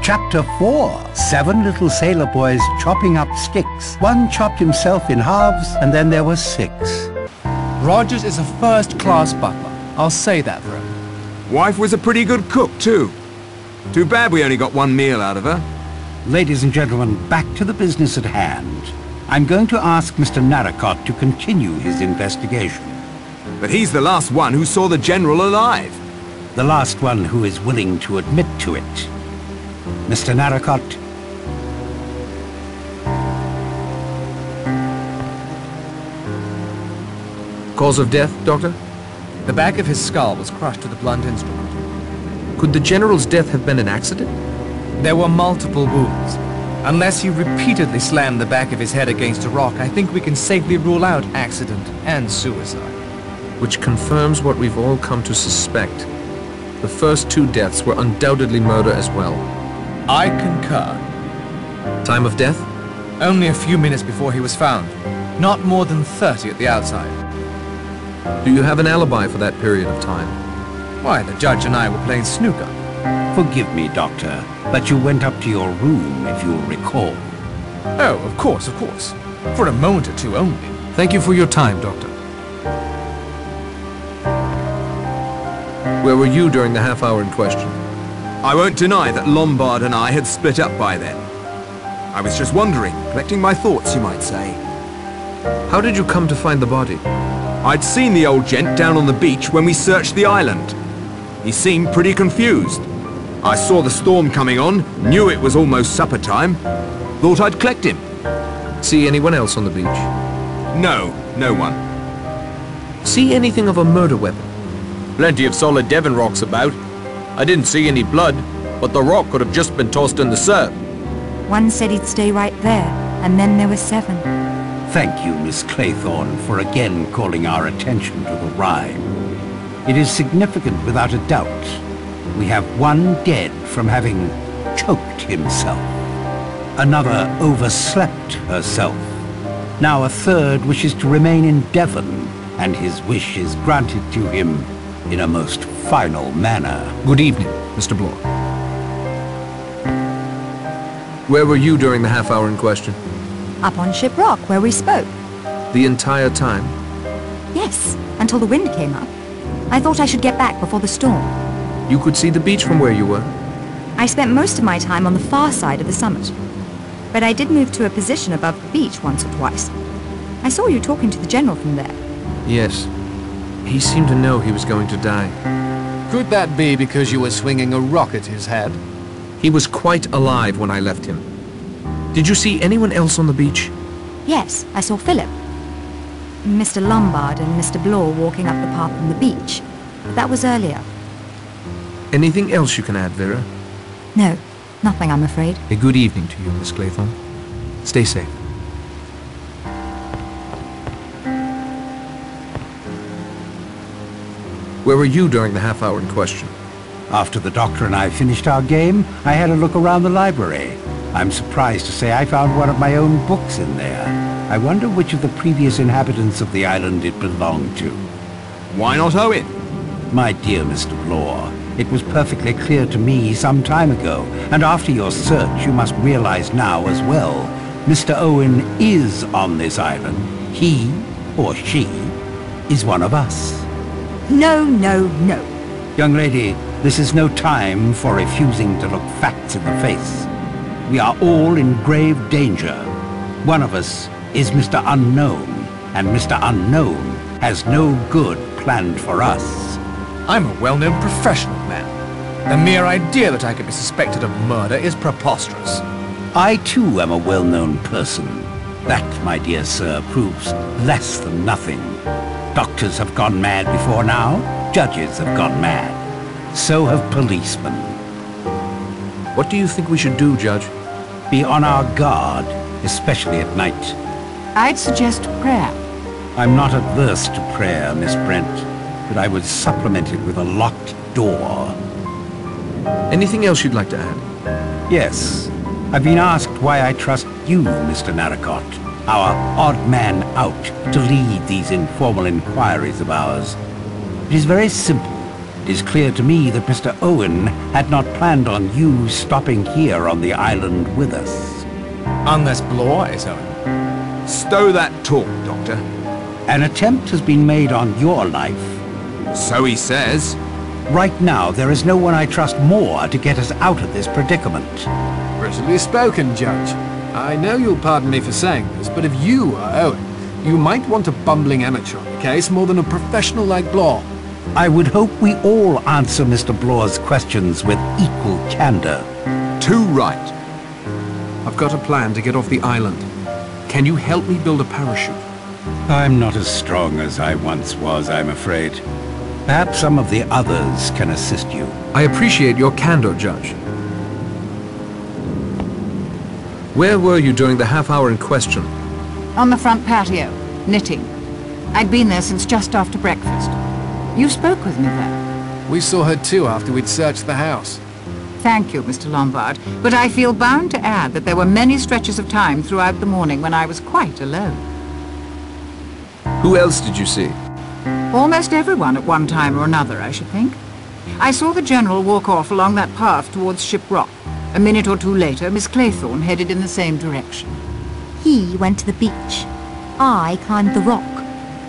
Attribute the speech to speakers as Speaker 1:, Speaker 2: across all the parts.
Speaker 1: Chapter 4. 7 little sailor boys chopping up sticks. One chopped himself in halves, and then there were 6.
Speaker 2: Rogers is a first-class butler. I'll say that for him.
Speaker 3: Wife was a pretty good cook, too. Too bad we only got one meal out of her.
Speaker 1: Ladies and gentlemen, back to the business at hand. I'm going to ask Mr. Narracott to continue his investigation.
Speaker 3: But he's the last one who saw the General alive.
Speaker 1: The last one who is willing to admit to it. Mr. Narracott.
Speaker 4: Cause of death, Doctor?
Speaker 2: The back of his skull was crushed with a blunt instrument.
Speaker 4: Could the General's death have been an accident?
Speaker 2: There were multiple wounds. Unless he repeatedly slammed the back of his head against a rock, I think we can safely rule out accident and suicide.
Speaker 4: Which confirms what we've all come to suspect. The first 2 deaths were undoubtedly murder as well.
Speaker 2: I concur.
Speaker 4: Time of death?
Speaker 2: Only a few minutes before he was found. Not more than 30 at the outside.
Speaker 4: Do you have an alibi for that period of time?
Speaker 2: Why, the judge and I were playing snooker.
Speaker 1: Forgive me, Doctor, but you went up to your room, if you'll recall.
Speaker 2: Oh, of course, of course. For a moment or two only.
Speaker 4: Thank you for your time, Doctor. Where were you during the half hour in question?
Speaker 3: I won't deny that Lombard and I had split up by then. I was just wondering, collecting my thoughts, you might say.
Speaker 4: How did you come to find the body?
Speaker 3: I'd seen the old gent down on the beach when we searched the island. He seemed pretty confused. I saw the storm coming on, knew it was almost supper time. Thought I'd collect him.
Speaker 4: See anyone else on the beach?
Speaker 3: No, no one.
Speaker 4: See anything of a murder weapon?
Speaker 5: Plenty of solid Devon rocks about. I didn't see any blood, but the rock could have just been tossed in the surf.
Speaker 6: One said he'd stay right there, and then there were 7.
Speaker 1: Thank you, Miss Claythorne, for again calling our attention to the rhyme. It is significant without a doubt. We have one dead from having choked himself. Another overslept herself. Now a third wishes to remain in Devon, and his wish is granted to him in a most final manner.
Speaker 4: Good evening, Mr. Bloor. Where were you during the half hour in question?
Speaker 6: Up on Ship Rock, where we spoke.
Speaker 4: The entire time?
Speaker 6: Yes, until the wind came up. I thought I should get back before the storm.
Speaker 4: You could see the beach from where you were?
Speaker 6: I spent most of my time on the far side of the summit. But I did move to a position above the beach once or twice. I saw you talking to the General from there.
Speaker 4: Yes. He seemed to know he was going to die.
Speaker 2: Could that be because you were swinging a rock at his head?
Speaker 4: He was quite alive when I left him. Did you see anyone else on the beach?
Speaker 6: Yes, I saw Philip. Mr. Lombard and Mr. Bloor walking up the path from the beach. But that was earlier.
Speaker 4: Anything else you can add, Vera?
Speaker 6: No, nothing, I'm afraid.
Speaker 4: A good evening to you, Miss Claythorne. Stay safe. Where were you during the half hour in question?
Speaker 1: After the doctor and I finished our game, I had a look around the library. I'm surprised to say I found one of my own books in there. I wonder which of the previous inhabitants of the island it belonged to.
Speaker 3: Why not Owen?
Speaker 1: My dear Mr. Bloor, it was perfectly clear to me some time ago, and after your search you must realize now as well. Mr. Owen is on this island. He, or she, is one of us.
Speaker 6: No, no, no.
Speaker 1: Young lady, this is no time for refusing to look facts in the face. We are all in grave danger. One of us is Mr. Unknown, and Mr. Unknown has no good planned for us.
Speaker 2: I'm a well-known professional man. The mere idea that I could be suspected of murder is preposterous.
Speaker 1: I too am a well-known person. That, my dear sir, proves less than nothing. Doctors have gone mad before now. Judges have gone mad. So have policemen.
Speaker 4: What do you think we should do, Judge?
Speaker 1: Be on our guard, especially at night. I'd suggest prayer. I'm not averse to prayer, Miss Brent, but I would supplement it with a locked door.
Speaker 4: Anything else you'd like to add?
Speaker 1: Yes. I've been asked why I trust you, Mr. Narracott, our odd man out, to lead these informal inquiries of ours. It is very simple. It is clear to me that Mr. Owen had not planned on you stopping here on the island with us.
Speaker 2: Unless Blore is Owen.
Speaker 3: Stow that talk, Doctor.
Speaker 1: An attempt has been made on your life.
Speaker 3: So he says.
Speaker 1: Right now, there is no one I trust more to get us out of this predicament.
Speaker 7: Prettily spoken, Judge. I know you'll pardon me for saying this, but if you are Owen, you might want a bumbling amateur on the case more than a professional like Blore.
Speaker 1: I would hope we all answer Mr. Blore's questions with equal candor.
Speaker 3: Too right.
Speaker 4: I've got a plan to get off the island. Can you help me build a parachute?
Speaker 1: I'm not as strong as I once was, I'm afraid. Perhaps some of the others can assist you.
Speaker 4: I appreciate your candor, Judge. Where were you during the half-hour in question?
Speaker 8: On the front patio, knitting. I'd been there since just after breakfast. You spoke with me there.
Speaker 7: We saw her too after we'd searched the house.
Speaker 8: Thank you, Mr. Lombard, but I feel bound to add that there were many stretches of time throughout the morning when I was quite alone.
Speaker 4: Who else did you see?
Speaker 8: Almost everyone at one time or another, I should think. I saw the General walk off along that path towards Ship Rock. A minute or two later, Miss Claythorne headed in the same direction.
Speaker 6: He went to the beach. I climbed the rock.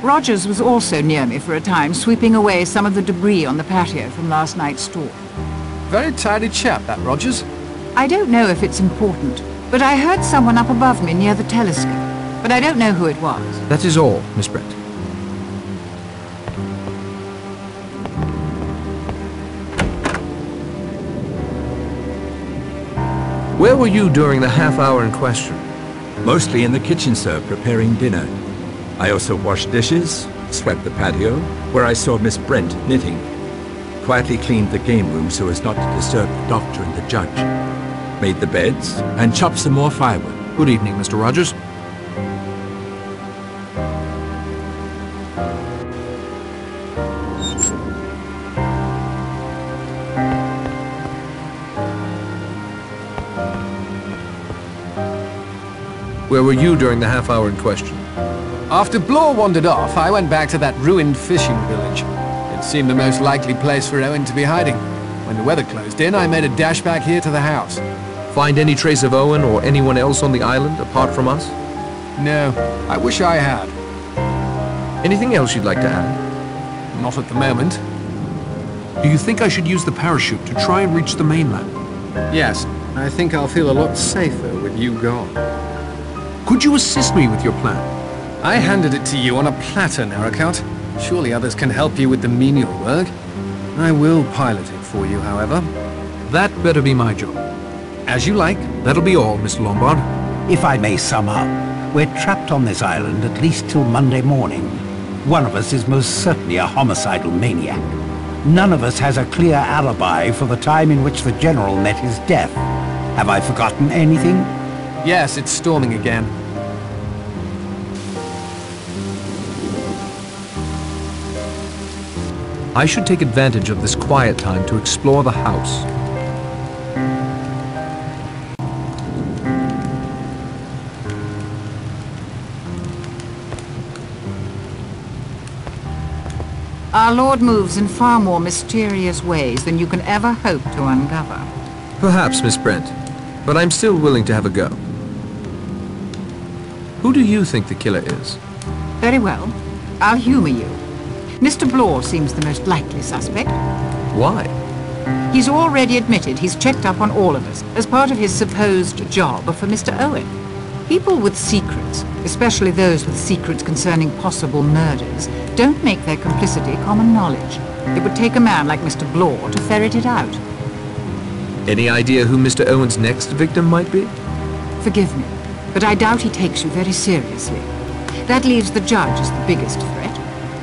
Speaker 8: Rogers was also near me for a time, sweeping away some of the debris on the patio from last night's storm.
Speaker 7: Very tidy chap, that Rogers.
Speaker 8: I don't know if it's important, but I heard someone up above me near the telescope. But I don't know who it was.
Speaker 4: That is all, Miss Brent. Where were you during the half-hour in question?
Speaker 9: Mostly in the kitchen, sir, preparing dinner. I also washed dishes, swept the patio, where I saw Miss Brent knitting. Quietly cleaned the game room so as not to disturb the doctor and the judge. Made the beds, and chopped some more firewood.
Speaker 4: Good evening, Mr. Rogers. Where were you during the half-hour in question?
Speaker 7: After Blore wandered off, I went back to that ruined fishing village. It seemed the most likely place for Owen to be hiding. When the weather closed in, I made a dash back here to the house.
Speaker 4: Find any trace of Owen or anyone else on the island apart from us?
Speaker 7: No, I wish I had.
Speaker 4: Anything else you'd like to add?
Speaker 7: Not at the moment.
Speaker 4: Do you think I should use the parachute to try and reach the mainland?
Speaker 7: Yes, I think I'll feel a lot safer with you gone.
Speaker 4: Could you assist me with your plan?
Speaker 7: I handed it to you on a platter, Narrowcut. Surely others can help you with the menial work. I will pilot it for you, however.
Speaker 4: That better be my job.
Speaker 7: As you like.
Speaker 4: That'll be all, Mr. Lombard.
Speaker 1: If I may sum up, we're trapped on this island at least till Monday morning. One of us is most certainly a homicidal maniac. None of us has a clear alibi for the time in which the General met his death. Have I forgotten anything?
Speaker 7: Yes, it's storming again.
Speaker 4: I should take advantage of this quiet time to explore the house.
Speaker 8: Our Lord moves in far more mysterious ways than you can ever hope to uncover.
Speaker 4: Perhaps, Miss Brent, but I'm still willing to have a go. Who do you think the killer is?
Speaker 8: Very well. I'll humor you. Mr. Blore seems the most likely suspect.
Speaker 4: Why?
Speaker 8: He's already admitted he's checked up on all of us as part of his supposed job for Mr. Owen. People with secrets, especially those with secrets concerning possible murders, don't make their complicity common knowledge. It would take a man like Mr. Blore to ferret it out.
Speaker 4: Any idea who Mr. Owen's next victim might be?
Speaker 8: Forgive me, but I doubt he takes you very seriously. That leaves the judge as the biggest threat.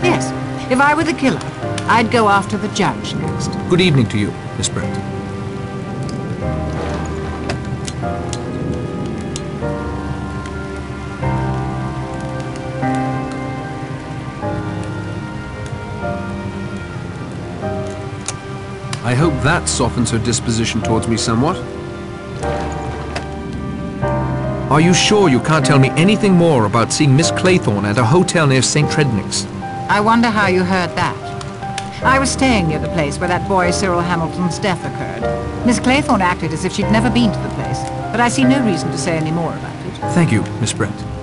Speaker 8: Yes, if I were the killer, I'd go after the judge next.
Speaker 4: Good evening to you, Miss Brent. I hope that softens her disposition towards me somewhat. Are you sure you can't tell me anything more about seeing Miss Claythorne at a hotel near St. Trednick's?
Speaker 8: I wonder how you heard that. I was staying near the place where that boy Cyril Hamilton's death occurred. Miss Claythorne acted as if she'd never been to the place, but I see no reason to say any more about it.
Speaker 2: Thank you, Miss Brent.